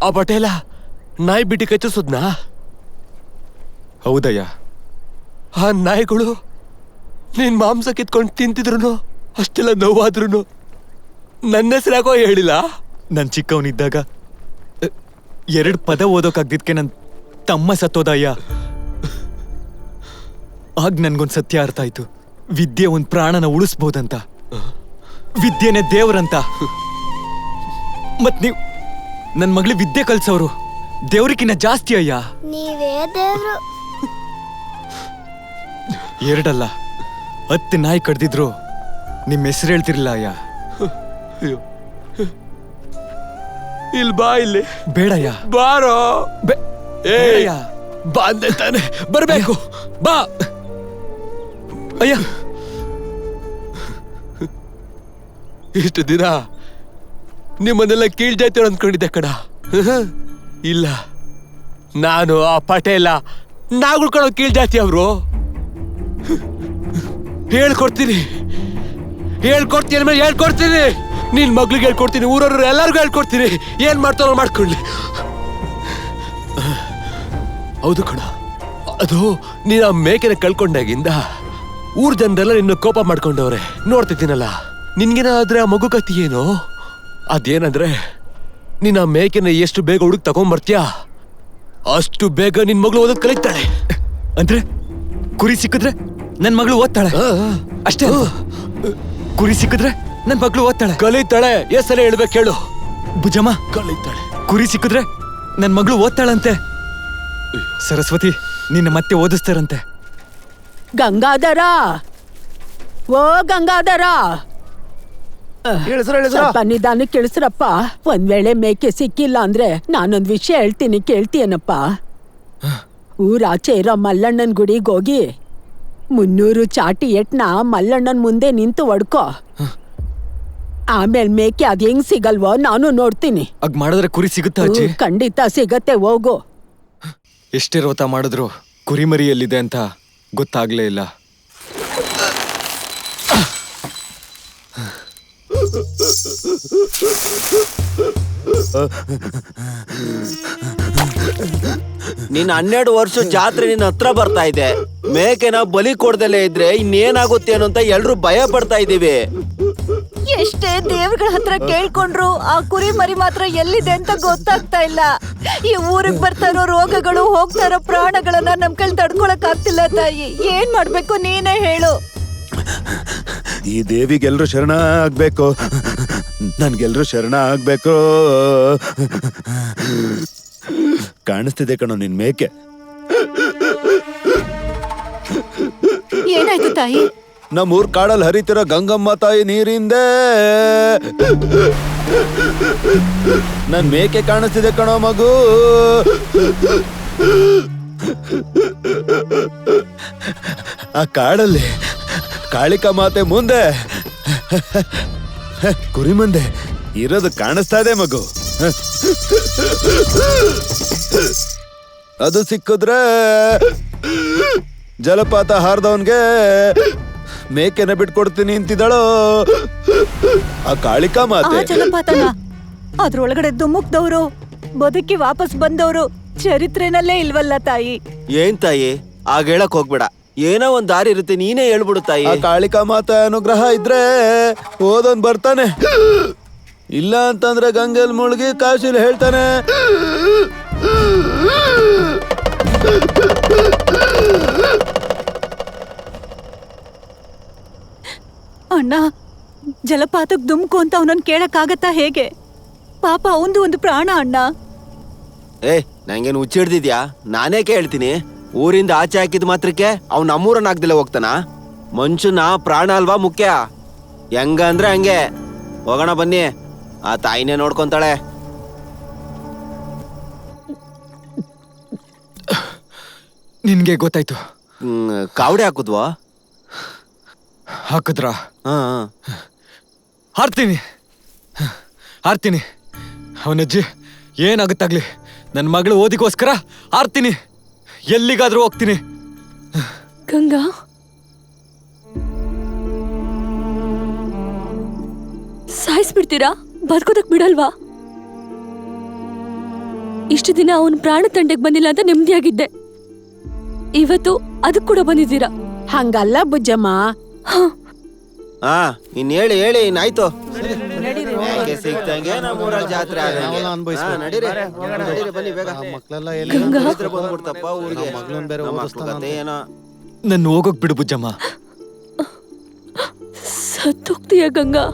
ಆ ಪಟೇಲ ನಾಯಿ ಬಿಟ್ಟು ಕಚ್ಚಿಸೋದ್ನಾ? ಹೌದಯ್ಯ. ಆ ನಾಯಿಗಳು ನಿನ್ ಮಾಂಸ ಕಿತ್ಕೊಂಡು ತಿಂತಿದ್ರು, ಅಷ್ಟೆಲ್ಲ ನೋವಾದ್ರು ನನ್ನ ಹೆಸರಾಗೋ ಹೇಳಿಲ್ಲ. ನನ್ ಚಿಕ್ಕವನಿದ್ದಾಗ 2 ಪದ ಓದೋಕಾಗ್ದಿದ್ಕೆ ನನ್ ತಮ್ಮ ಸತ್ತೋದಯ್ಯ. ಆಗ ನನ್ಗೊಂದ್ ಸತ್ಯ ಅರ್ಥ ಆಯ್ತು. ವಿದ್ಯೆ ಒಂದ್ ಪ್ರಾಣನ ಉಳಿಸ್ಬೋದಂತ. ವಿದ್ಯೆನೇ ದೇವ್ರಂತ. ಮತ್ ನೀವ್ ನನ್ ಮಗ್ಳಿ ವಿದ್ಯೆ ಕಲ್ಸೋರು ದೇವ್ರಿಗಿನ್ನ ಜಾಸ್ತಿ ಅಯ್ಯ. ನೀವೇ ದೇವ್ರು. 2 ಅಲ್ಲ 10 ನಾಯಿ ಕಡ್ದಿದ್ರು ನಿಮ್ ಹೆಸರು ಹೇಳ್ತಿರ್ಲಿಲ್ಲ ಅಯ್ಯ. ಇಲ್ಲಿ ಬಾ, ಇಲ್ಲಿ ಬೇಡಯ್ಯ. ಬಾರೋ. ಬೇಡಯ್ಯ. ಬಾ ಅಂದೆ ತಾನೆ, ಬರ್ಬೇಕು. ಬಾ ಅಯ್ಯ. ಇಷ್ಟು ದಿನ ನಿಮ್ಮನ್ನೆಲ್ಲ ಕೀಳ್ ಜಾತಿಯವ್ರು ಅಂದ್ಕೊಂಡಿದ್ದೆ ಕಣ. ಇಲ್ಲ, ನಾನು ಆ ಪಟೇಲ ನಾಗಳು ಕಣ ಕೀಳ್ ಜಾತಿ ಅವರು. ಹೇಳ್ಕೊಡ್ತೀನಿ ನಿನ್ ಮಗ್ಳಿಗೆ ಹೇಳ್ಕೊಡ್ತೀನಿ, ಊರವ್ರು ಎಲ್ಲರಿಗೂ ಹೇಳ್ಕೊಡ್ತೀನಿ. ಏನ್ ಮಾಡ್ತಾರೋ ಮಾಡ್ಕೊಳ್ಳಿ. ಹೌದು ಕಣ, ಅದು ನೀನ್ ಆ ಮೇಕೆನ ಕಳ್ಕೊಂಡಾಗಿಂದ ಊರ್ ಜನರೆಲ್ಲ ನಿನ್ನ ಕೋಪ ಮಾಡ್ಕೊಂಡವ್ರೆ. ನೋಡ್ತಿದ್ದೀನಲ್ಲ, ನಿನ್ಗೇನಾದ್ರೆ ಆ ಮಗು ಕತ್ತಿ ಏನು? ಅದೇನಂದ್ರೆ ನೀನ್ ಆ ಮೇಕೆನ ಎಷ್ಟು ಬೇಗ ಹುಡುಕ್ ತಗೊಂಡ್ಬರ್ತೀಯ ಅಷ್ಟು ಬೇಗ ನಿನ್ ಮಗಳು ಓದೋದ್ ಕಲಿತಾಳೆ. ಅಂದ್ರೆ ಕುರಿ ಸಿಕ್ಕಿದ್ರೆ ನನ್ ಮಗಳು ಓದ್ತಾಳೆ ಅಷ್ಟೇ. ಕುರಿ ಸಿಕ್ಕಿದ್ರೆ ನನ್ ಮಗಳು ಓದ್ತಾಳೆ, ಕಲಿತಾಳೆ. ಎಷ್ಟೆಲ್ಲ ಹೇಳ್ಬೇಕು ಹೇಳು. ಭುಜಮ್ಮ, ಕಲಿತಾಳೆ. ಕುರಿ ಸಿಕ್ಕಿದ್ರೆ ನನ್ ಮಗಳು ಓದ್ತಾಳಂತೆ. ಸರಸ್ವತಿ ನಿನ್ನ ಮತ್ತೆ ಓದಿಸ್ತಾರಂತೆ. ಗಂಗಾಧರ, ಓ ಗಂಗಾಧರ, ಸ್ವಲ್ಪ ನಿಧಾನಕ್ಕೆ ಕೇಳಿಸ್ರಪ್ಪ. ಒಂದ್ ವೇಳೆ ಮೇಕೆ ಸಿಕ್ಕಿಲ್ಲ ಅಂದ್ರೆ ನಾನೊಂದ್ ವಿಷಯ ಹೇಳ್ತೀನಿ, ಕೇಳ್ತೀಯನಪ್ಪ. ಊರಾಚೆ ಇರೋ ಮಲ್ಲಣ್ಣನ್ ಗುಡಿಗೆ ಹೋಗಿ 300 ಚಾಟಿ ಎಟ್ನ ಮಲ್ಲಣ್ಣನ್ ಮುಂದೆ ನಿಂತು ಹೊಡ್ಕೋ. ಆಮೇಲೆ ಮೇಕೆ ಅದ್ ಹೆಂಗ್ ಸಿಗಲ್ವೋ ನಾನು ನೋಡ್ತೀನಿ. ಅಗ್ ಮಾಡಿದ್ರೆ ಕುರಿ ಸಿಗುತ್ತಾ ಅಜ್ಜಿ? ಖಂಡಿತ ಸಿಗತ್ತೆ, ಹೋಗು. ಎಷ್ಟೇ ರೋತ ಮಾಡಿದ್ರು ಕುರಿಮರಿ ಎಲ್ಲಿದೆ ಅಂತ ಗೊತ್ತಾಗ್ಲೇ ಇಲ್ಲ. ನಿನ್ 12 ವರ್ಷ ಜಾತ್ರೆ ನಿನ್ನ ಹತ್ರ ಬರ್ತಾ ಇದೆ. ಮೇಕೆನ ಬಲಿ ಕೊಡ್ದಲೇ ಇದ್ರೆ ಇನ್ನೇನಾಗುತ್ತೆ ಅಂತ ಎಲ್ರು ಭಯ ಪಡ್ತಾ ಇದೀವಿ. ಎಷ್ಟೇ ದೇವ್ರಗಳ ಹತ್ರ ಕೇಳ್ಕೊಂಡ್ರು ಆ ಕುರಿ ಮರಿ ಮಾತ್ರ ಎಲ್ಲಿದೆ ಅಂತ ಗೊತ್ತಾಗ್ತಾ ಇಲ್ಲ. ಈ ಊರಿಗೆ ಬರ್ತಾ ಇರೋ ರೋಗಗಳು, ಹೋಗ್ತಾ ಇರೋ ಪ್ರಾಣಗಳನ್ನ ನಮ್ ಕೈಲಿ ತಡ್ಕೊಳಕ್ ಆಗ್ತಿಲ್ಲ ತಾಯಿ. ಏನ್ ಮಾಡ್ಬೇಕು ನೀನೇ ಹೇಳು. ಈ ದೇವಿಗೆಲ್ರು ಶರಣ ಆಗ್ಬೇಕು, ನನ್ಗೆಲ್ರು ಶರಣ ಆಗ್ಬೇಕು. ಕಾಣಿಸ್ತಿದೆ ಕಣೋ ನಿನ್ ಮೇಕೆ. ಏನಾಯ್ತು ತಾಯಿ? ನಮ್ಮೂರ್ ಕಾಡಲ್ಲಿ ಹರಿತಿರೋ ಗಂಗಮ್ಮ ತಾಯಿ ನೀರಿಂದೆ ನನ್ ಮೇಕೆ ಕಾಣಿಸ್ತಿದೆ ಕಣೋ ಮಗು. ಆ ಕಾಡಲ್ಲಿ ಕಾಳಿಕಾ ಮಾತೆ ಮುಂದೆ ಕುರಿ ಮುಂದೆ ಇರೋದು ಕಾಣಿಸ್ತಾ ಇದೆ ಮಗು. ಅದು ಸಿಕ್ಕಿದ್ರೆ ಜಲಪಾತ ಹಾರ್ದವನ್ಗೆ ಮೇಕೆನ ಬಿಟ್ಕೊಡ್ತೀನಿ ಅಂತಿದ್ದಾಳೋ ಆ ಕಾಳಿಕಾ ಮಾತೆ. ಜಲಪಾತನ ಅದ್ರೊಳಗಡೆ ಧುಮುಕ್ದವ್ರು ಬದುಕಿ ವಾಪಸ್ ಬಂದವರು ಚರಿತ್ರೆನಲ್ಲೇ ಇಲ್ವಲ್ಲ ತಾಯಿ. ಏನ್ ತಾಯಿ ಆಗ ಹೇಳಕ್ ಹೋಗ್ಬೇಡ. ಏನೋ ಒಂದ್ ದಾರಿ ಇರುತ್ತೆ, ನೀನೇ ಹೇಳ್ಬಿಡು ತಾಯಿ. ಆ ಕಾಳಿಕಾ ಮಾತೆ ಅನುಗ್ರಹ ಇದ್ರೆ ಓದೋನ್ ಬರ್ತಾನೆ, ಇಲ್ಲ ಅಂತಂದ್ರೆ ಗಂಗೆಲ್ ಮುಳುಗಿ ಕಾಶಿಲ್ ಹೇಳ್ತಾನೆ. ಅಣ್ಣ, ಜಲಪಾತಕ್ ಧುಮ್ಕು ಅಂತ ಅವನನ್ನ ಕೇಳಕ್ಕಾಗತ್ತಾ ಹೇಗೆ? ಪಾಪ ಅವಂದು ಒಂದು ಪ್ರಾಣ ಅಣ್ಣ. ನಂಗೇನು ಹುಚ್ಚಿಡ್ದಿದ್ಯಾ? ನಾನೇ ಕೇಳ್ತೀನಿ. ಊರಿಂದ ಆಚೆ ಹಾಕಿದ ಮಾತ್ರಕ್ಕೆ ಅವ್ನು ನಮ್ಮೂರನ್ನ ಆಗ್ದಿಲ್ಲ ಹೋಗ್ತಾನ? ಮನುಷ್ಯನ ಪ್ರಾಣ ಅಲ್ವಾ ಮುಖ್ಯ. ಹೆಂಗ ಅಂದ್ರೆ ಹಂಗೆ. ಹೋಗೋಣ ಬನ್ನಿ, ಆ ತಾಯಿನೇ ನೋಡ್ಕೊಂತಾಳೆ. ನಿನ್ಗೆ ಗೊತ್ತಾಯ್ತು? ಕಾವಡೆ ಹಾಕುದ್ವಾ? ಹಾಕಿದ್ರ? ಹಾರ್ತೀನಿ. ಅವನಜ್ಜಿ ಏನಾಗುತ್ತಾಗ್ಲಿ, ನನ್ನ ಮಗಳು ಓದಿಗೋಸ್ಕರ ಹಾರ್ತೀನಿ, ಎಲ್ಲಿಗಾದ್ರೂ ಹೋಗ್ತೀನಿ. ಗಂಗಾ, ಸಾಯಿಸ್ಬಿಡ್ತೀರಾ? ಬದುಕೋದಕ್ ಬಿಡಲ್ವಾ? ಇಷ್ಟು ದಿನ ಅವನ್ ಪ್ರಾಣ ತಂಡಕ್ಕೆ ಬಂದಿಲ್ಲ ಅಂತ ನೆಮ್ಮದಿಯಾಗಿದ್ದೆ. ಇವತ್ತು ಅದಕ್ ಕೂಡ ಬಂದಿದ್ದೀರಾ. ಹಂಗಲ್ಲ ಬುಜ್ಜಮ್ಮ. ಹಾ ಇನ್ ಹೇಳಿ ಇನ್ನಾಯ್ತು. ಮೇಕೆ ಸಿಕ್ತಂಗೆ ನಮ್ಮೂರಲ್ಲಿ ಜಾತ್ರೆ ಆದಂಗೆ. ಹಾ, ನಡೀರಿ ಬನ್ನಿ ಬೇಗ. ದರಿದ್ರ ಬಂದ್ಬಿಡ್ತಪ್ಪ ಊರಿಗೆ. ನಮ್ಮ ಮಕ್ಳು ಕತೆ ಏನೋ. ನನ್ನ ಹೋಗೋಕ್ ಬಿಡು ಬುಜ್ಜಮ್ಮ. ಸತ್ತೋಗ್ತೀಯ ಗಂಗಾ?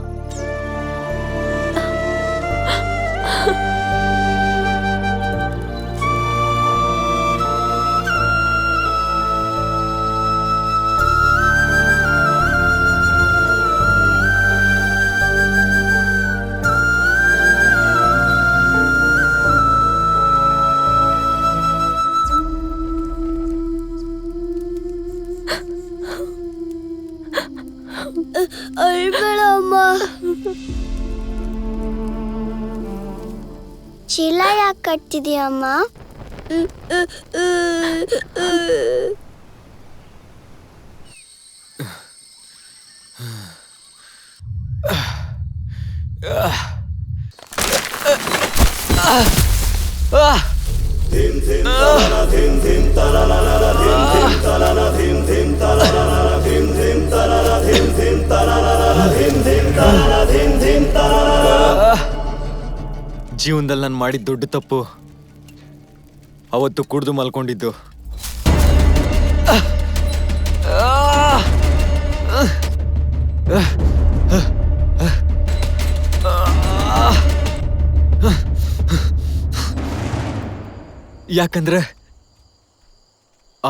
ಅಳ್ಬೇಡ ಅಮ್ಮ. ಚೀಲ ಯಾಕೆ ಕಟ್ತಿದ್ಯಮ್ಮ? ಜೀವನದಲ್ಲಿ ನಾನು ಮಾಡಿದ ದೊಡ್ಡ ತಪ್ಪು ಅವತ್ತು ಕುಡ್ದು ಮಲ್ಕೊಂಡಿದ್ದು. ಯಾಕಂದ್ರೆ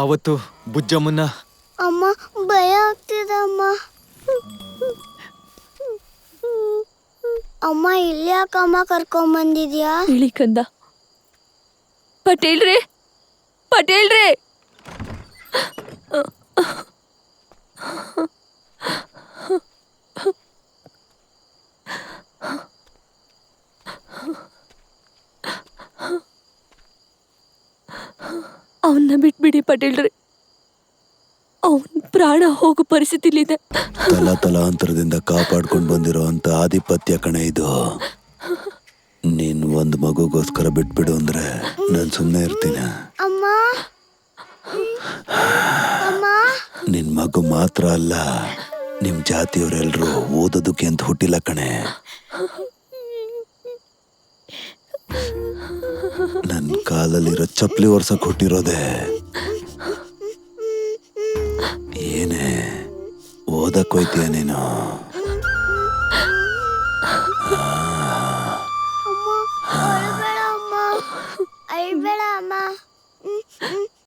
ಆವತ್ತು ಬುಜ್ಜಮ್ಮನ್ನ ಅಮ್ಮ ಭಯ ಆಗ್ತಿದೆ ಅಮ್ಮ. ಅಮ್ಮ ಇಲ್ಲಿ ಯಾಕಮ್ಮ ಕರ್ಕೊಂಬಂದಿದ್ಯಾ? ಹೇಳಿ ಕಂದ. ಪಟೇಲ್ರೇ, ಅವನ್ನ ಬಿಟ್ಬಿಡಿ ಪಟೇಲ್ರೇ. ಅವನ್ ಪ್ರಾಣ ಹೋಗೋ ಪರಿಸ್ಥಿತಿಲಿದೆ. ತಲಾಂತರದಿಂದ ಕಾಪಾಡ್ಕೊಂಡು ಬಂದಿರೋ ಅಂತ ಆಧಿಪತ್ಯ ಕಣೆ ಇದು. ನೀನ್ ಒಂದ್ ಮಗುಗೋಸ್ಕರ ಬಿಟ್ಬಿಡು ಅಂದ್ರೆ ನಾನ್ ಸುಮ್ಮನೆ ಇರ್ತೀನಿ. ಅಮ್ಮ ಅಮ್ಮ, ನಿನ್ ಮಗು ಮಾತ್ರ ಅಲ್ಲ, ನಿಮ್ ಜಾತಿಯವರೆಲ್ರು ಓದೋದಕ್ಕೆ ಅಂತ ಹುಟ್ಟಿಲ್ಲ ಕಣೆ. ನನ್ ಕಾಲಲ್ಲಿರೋ ಚಪ್ಲಿ ಒರ್ಸಕ್ ಹುಟ್ಟಿರೋದೆ. ಏನೇ ಓದಕ್ ಹೋಯ್ತೀಯ ನೀನು? ಅಳ್ಬೇಡ ಅಮ್ಮ.